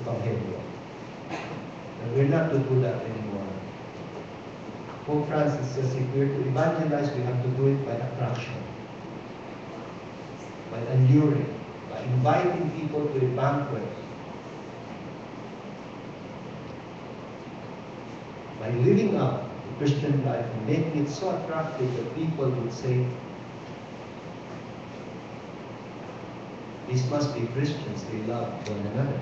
Ebanghelyo. And we're not to do that anymore. Pope Francis says if we're to evangelize, we have to do it by attraction, by alluring, by inviting people to a banquet, by living up the Christian life and making it so attractive that people would say, these must be Christians, they love one another.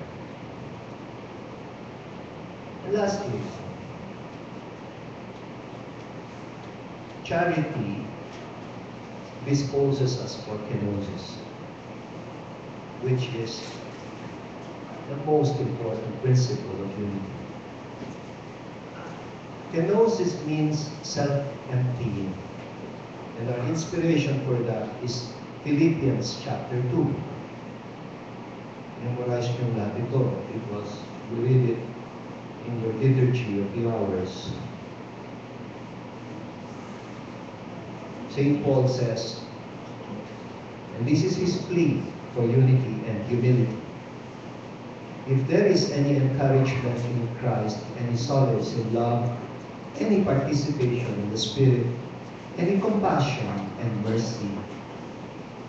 And lastly, charity disposes us for kenosis, which is the most important principle of unity. Kenosis means self-emptying. And our inspiration for that is Philippians chapter 2. Memorize nyo lahat ito. We read it in your liturgy of the hours. St. Paul says, and this is his plea for unity and humility. If there is any encouragement in Christ, any solace in love, any participation in the Spirit, any compassion and mercy,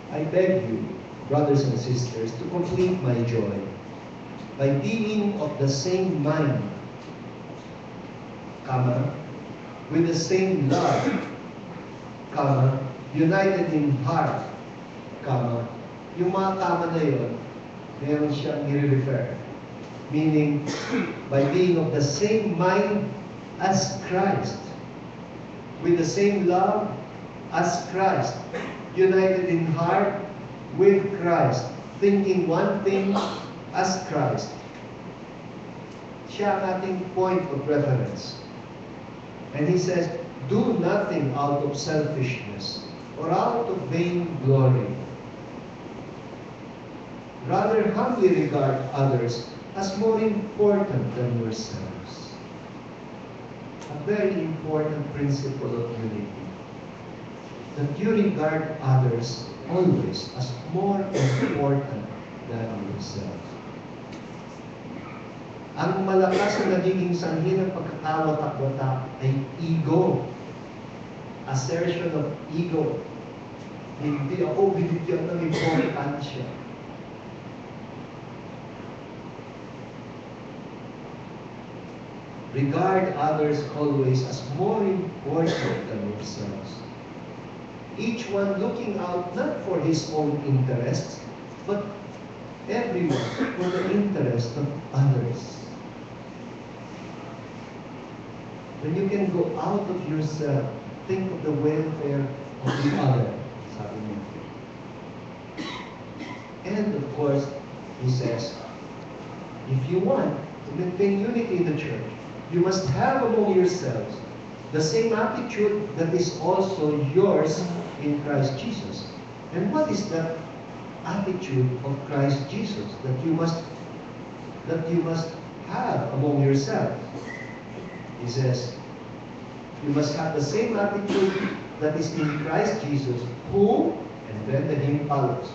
I beg you, brothers and sisters, to complete my joy by being of the same mind, with the same love, united in heart, yung mga na yun, meron siyang nire-refer. Meaning, by being of the same mind as Christ, with the same love as Christ, united in heart with Christ, thinking one thing as Christ. Siya ang ating point of reference. And he says, do nothing out of selfishness or out of vain glory. Rather humbly regard others as more important than yourselves. A very important principle of unity. That you regard others always as more important than yourself. Ang malakas na nagiging sanhi ng pagkakawatak-watak ay ego. Assertion of ego. Hindi ako binigyan ng importansya. Regard others always as more important than yourselves. Each one looking out not for his own interests, but everyone for the interest of others. When you can go out of yourself, think of the welfare of the other, sabi niya. And of course, he says, if you want to maintain unity in the church, you must have among yourselves the same attitude that is also yours in Christ Jesus. And what is that attitude of Christ Jesus that you must have among yourselves? He says, you must have the same attitude that is in Christ Jesus, who, and then the hymn follows,